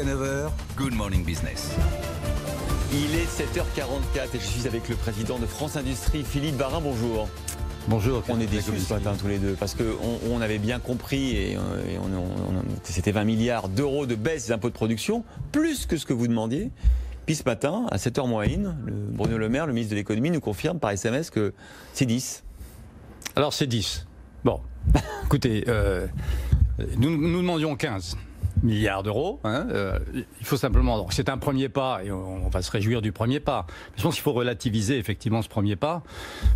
Jusqu'à 9h, Good Morning Business. Il est 7h44 et je suis avec le président de France Industrie, Philippe Barin. Bonjour. Bonjour. On est déçus ce matin tous les deux parce qu'on avait bien compris et que c'était 20 milliards d'euros de baisse des impôts de production, plus que ce que vous demandiez. Puis ce matin, à 7h moins 1, Bruno Le Maire, le ministre de l'économie, nous confirme par SMS que c'est 10. Alors c'est 10. Bon, écoutez, nous demandions 15 milliards d'euros. Il faut simplement... Donc c'est un premier pas et on va se réjouir du premier pas. Je pense qu'il faut relativiser effectivement ce premier pas.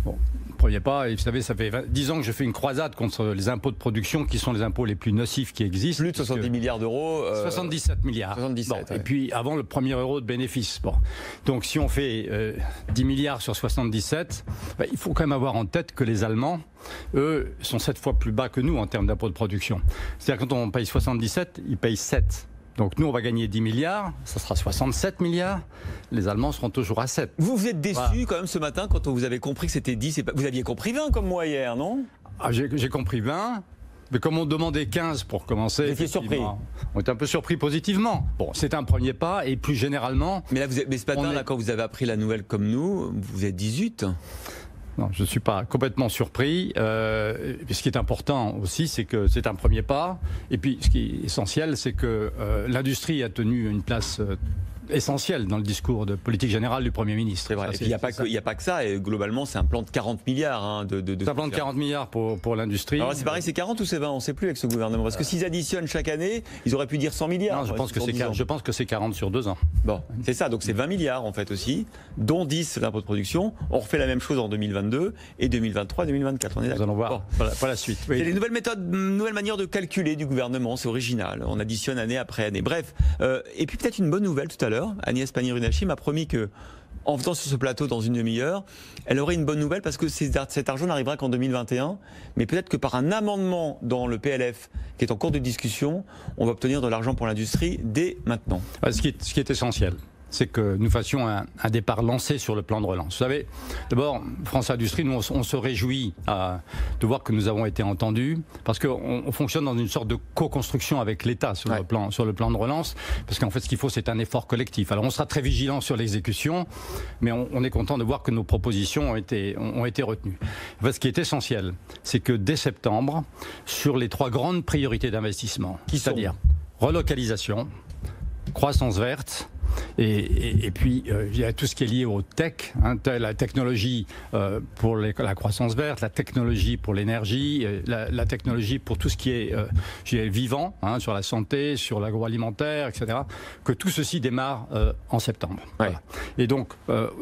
Bon, premier pas, et vous savez, ça fait 10 ans que je fais une croisade contre les impôts de production qui sont les impôts les plus nocifs qui existent. Plus de 70 milliards d'euros. 77 milliards. 77, bon, ouais. Et puis avant le premier euro de bénéfice. Bon. Donc si on fait 10 milliards sur 77, il faut quand même avoir en tête que les Allemands, eux, sont 7 fois plus bas que nous en termes d'impôts de production. C'est-à-dire quand on paye 77, ils payent 7. Donc nous, on va gagner 10 milliards, ça sera 67 milliards, les Allemands seront toujours à 7. Vous êtes déçu quand même ce matin quand vous avez compris que c'était 10 Vous aviez compris 20 comme moi hier, non? J'ai compris 20, mais comme on demandait 15 pour commencer... Vous étiez surpris? On était un peu surpris positivement. Bon, c'est un premier pas, et plus généralement... Mais là, mais ce matin, là, quand vous avez appris la nouvelle comme nous, vous êtes 18. Non, je ne suis pas complètement surpris. Ce qui est important aussi, c'est que c'est un premier pas. Et puis, ce qui est essentiel, c'est que l'industrie a tenu une place essentielle dans le discours de politique générale du Premier ministre. C'est vrai. Et puis, il n'y a pas que ça. Et globalement, c'est un plan de 40 milliards. C'est un plan de 40 milliards pour l'industrie. Alors, c'est pareil, c'est 40 ou c'est 20? On ne sait plus avec ce gouvernement. Parce que s'ils additionnent chaque année, ils auraient pu dire 100 milliards. Non, je pense que c'est 40 sur 2 ans. Bon, c'est ça. Donc, c'est 20 milliards, en fait, aussi, dont 10 d'impôts de production. On refait la même chose en 2022 et 2023 et 2024. On est d'accord. Nous allons voir par la suite. Oui. C'est les nouvelles méthodes, nouvelles manières de calculer du gouvernement. C'est original. On additionne année après année. Bref. Et puis, peut-être une bonne nouvelle tout à l'heure. Agnès Pannier-Runacher m'a promis que, en venant sur ce plateau dans une demi-heure, elle aurait une bonne nouvelle parce que cet argent n'arrivera qu'en 2021. Mais peut-être que par un amendement dans le PLF qui est en cours de discussion, on va obtenir de l'argent pour l'industrie dès maintenant. Ce qui est essentiel, c'est que nous fassions un départ lancé sur le plan de relance. Vous savez, d'abord, France Industrie, nous, on se réjouit de voir que nous avons été entendus, parce qu'on fonctionne dans une sorte de co-construction avec l'État sur le plan de relance, parce qu'en fait, ce qu'il faut, c'est un effort collectif. Alors, on sera très vigilant sur l'exécution, mais on est content de voir que nos propositions ont été retenues. Enfin, ce qui est essentiel, c'est que dès septembre, sur les 3 grandes priorités d'investissement, c'est-à-dire relocalisation, croissance verte, et puis il y a tout ce qui est lié au tech, la technologie pour la croissance verte, la technologie pour l'énergie, la technologie pour tout ce qui est vivant, sur la santé, sur l'agroalimentaire, etc. Que tout ceci démarre en septembre. Ouais. Voilà. Et donc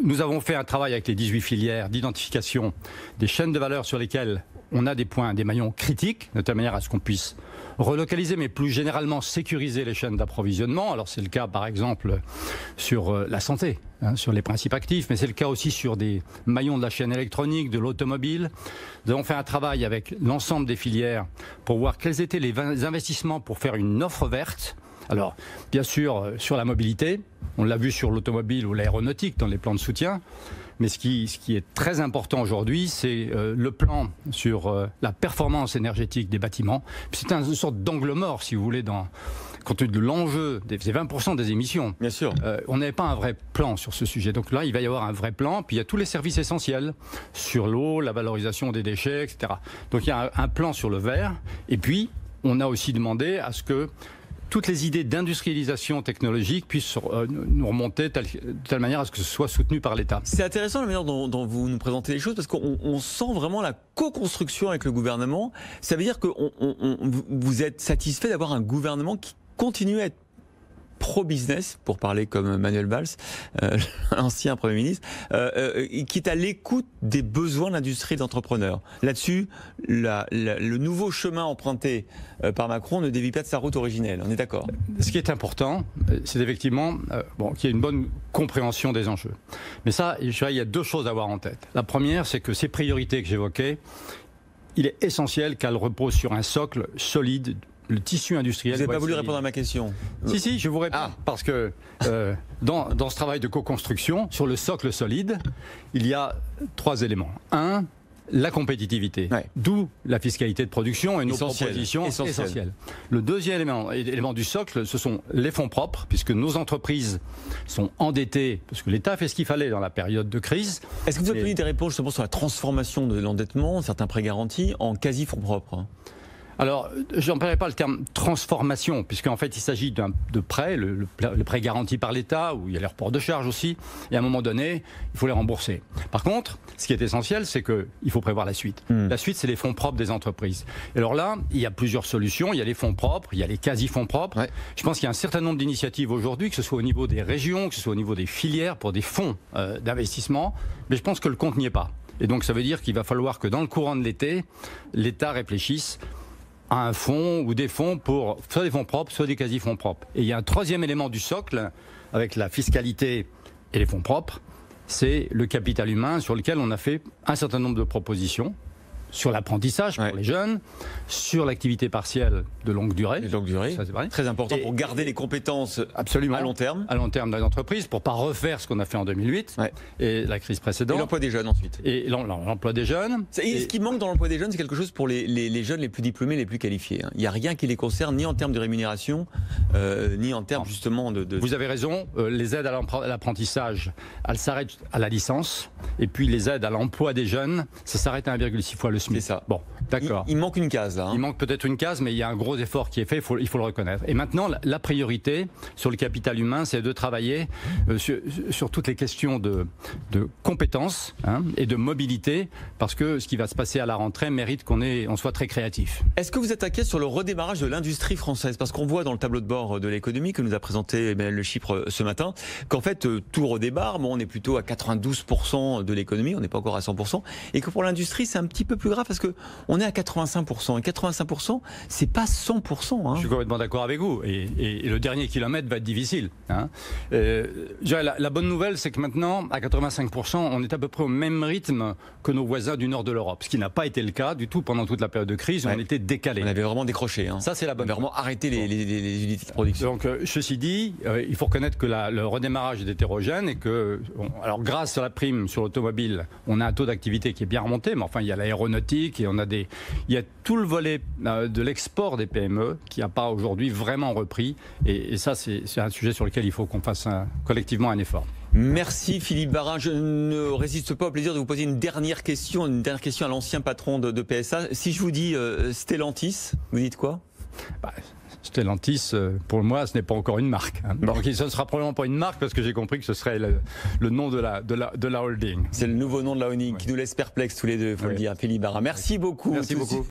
nous avons fait un travail avec les 18 filières d'identification des chaînes de valeur sur lesquelles on a des maillons critiques, de telle manière à ce qu'on puisse relocaliser, mais plus généralement sécuriser les chaînes d'approvisionnement. Alors c'est le cas par exemple sur la santé, sur les principes actifs, mais c'est le cas aussi sur des maillons de la chaîne électronique, de l'automobile. Nous avons fait un travail avec l'ensemble des filières pour voir quels étaient les investissements pour faire une offre verte. Alors, bien sûr, sur la mobilité, on l'a vu sur l'automobile ou l'aéronautique dans les plans de soutien, mais ce qui est très important aujourd'hui, c'est le plan sur la performance énergétique des bâtiments. C'est une sorte d'angle mort, si vous voulez, compte tenu de l'enjeu, c'est 20% des émissions. Bien sûr. On n'avait pas un vrai plan sur ce sujet. Donc là, il va y avoir un vrai plan. Puis il y a tous les services essentiels sur l'eau, la valorisation des déchets, etc. Donc il y a un plan sur le vert. Et puis, on a aussi demandé à ce que toutes les idées d'industrialisation technologique puissent nous remonter de telle manière à ce que ce soit soutenu par l'État. C'est intéressant la manière dont vous nous présentez les choses parce qu'on sent vraiment la co-construction avec le gouvernement. Ça veut dire que vous êtes satisfait d'avoir un gouvernement qui continue à être pro-business, pour parler comme Manuel Valls, ancien Premier ministre, qui est à l'écoute des besoins de l'industrie et des entrepreneurs. Là-dessus, le nouveau chemin emprunté par Macron ne dévie pas de sa route originelle, on est d'accord? Ce qui est important, c'est effectivement qu'il y ait une bonne compréhension des enjeux. Mais ça, il y a 2 choses à avoir en tête. La première, c'est que ces priorités que j'évoquais, il est essentiel qu'elles reposent sur un socle solide. Le tissu industriel. Vous n'avez pas voulu répondre à ma question. Si, je vous réponds. Parce que dans ce travail de co-construction, sur le socle solide, il y a 3 éléments. 1, la compétitivité. Ouais. D'où la fiscalité de production et nos propositions Essentiel. essentielles. Le deuxième élément du socle, ce sont les fonds propres, puisque nos entreprises sont endettées, parce que l'État a fait ce qu'il fallait dans la période de crise. Est-ce que vous avez obtenu des réponses justement sur la transformation de l'endettement, certains prêts garantis, en quasi-fonds propres? Alors, je n'emploierai pas le terme transformation, puisqu'en fait, il s'agit de prêts, le prêt garanti par l'État, où il y a les reports de charges aussi, et à un moment donné, il faut les rembourser. Par contre, ce qui est essentiel, c'est qu'il faut prévoir la suite. La suite, c'est les fonds propres des entreprises. Et alors là, il y a plusieurs solutions. Il y a les fonds propres, il y a les quasi-fonds propres. Ouais. Je pense qu'il y a un certain nombre d'initiatives aujourd'hui, que ce soit au niveau des régions, que ce soit au niveau des filières, pour des fonds d'investissement, mais je pense que le compte n'y est pas. Et donc, ça veut dire qu'il va falloir que dans le courant de l'été, l'État réfléchisse à un fonds ou des fonds pour soit des fonds propres, soit des quasi-fonds propres. Et il y a un troisième élément du socle, avec la fiscalité et les fonds propres, c'est le capital humain sur lequel on a fait un certain nombre de propositions, sur l'apprentissage pour les jeunes, sur l'activité partielle de longue durée. De longue durée, ça, c'est vrai. Très important pour garder les compétences absolument à long terme. À long terme dans les entreprises, pour ne pas refaire ce qu'on a fait en 2008 et la crise précédente. Et l'emploi des jeunes ensuite. Et l'emploi des jeunes. Et ce qui manque dans l'emploi des jeunes, c'est quelque chose pour les jeunes les plus diplômés, les plus qualifiés. Il n'y a rien qui les concerne, ni en termes de rémunération, ni en termes justement de... Vous avez raison, les aides à l'apprentissage, elles s'arrêtent à la licence, et puis les aides à l'emploi des jeunes, ça s'arrête à 1,6 fois le SMIC. C'est ça. Bon, d'accord. Il manque une case là. Il manque peut-être une case, mais il y a un gros effort qui est fait, il faut le reconnaître. Et maintenant, la priorité sur le capital humain, c'est de travailler sur toutes les questions de compétences et de mobilité, parce que ce qui va se passer à la rentrée mérite qu'on soit très créatif. Est-ce que vous êtes inquiet sur le redémarrage de l'industrie française? Parce qu'on voit dans le tableau de bord de l'économie que nous a présenté Emmanuel Le Chypre ce matin, qu'en fait tout redémarre, on est plutôt à 92% de l'économie, on n'est pas encore à 100%, et que pour l'industrie c'est un petit peu plus grave parce qu'on est à 85%. Et 85%, c'est pas 100%. Je suis complètement d'accord avec vous. Et le dernier kilomètre va être difficile. La bonne nouvelle, c'est que maintenant, à 85%, on est à peu près au même rythme que nos voisins du nord de l'Europe. Ce qui n'a pas été le cas du tout pendant toute la période de crise. On était décalé. On avait vraiment décroché. Ça, c'est la bonne. On avait vraiment arrêté les unités de production. Donc, ceci dit, il faut reconnaître que le redémarrage est hétérogène et que, alors, grâce à la prime sur l'automobile, on a un taux d'activité qui est bien remonté, mais enfin, il y a l'aéronautique et il y a tout le volet de l'export des PME qui n'a pas aujourd'hui vraiment repris. Et ça, c'est un sujet sur lequel il faut qu'on fasse collectivement un effort. Merci Philippe Barin. Je ne résiste pas au plaisir de vous poser une dernière question à l'ancien patron de PSA. Si je vous dis Stellantis, vous dites quoi? Stellantis, pour moi, ce n'est pas encore une marque. Donc, ce ne sera probablement pas une marque parce que j'ai compris que ce serait le nom de la holding. C'est le nouveau nom de la holding qui nous laisse perplexes tous les deux, il faut le dire. Philippe Barin, merci beaucoup. Merci beaucoup.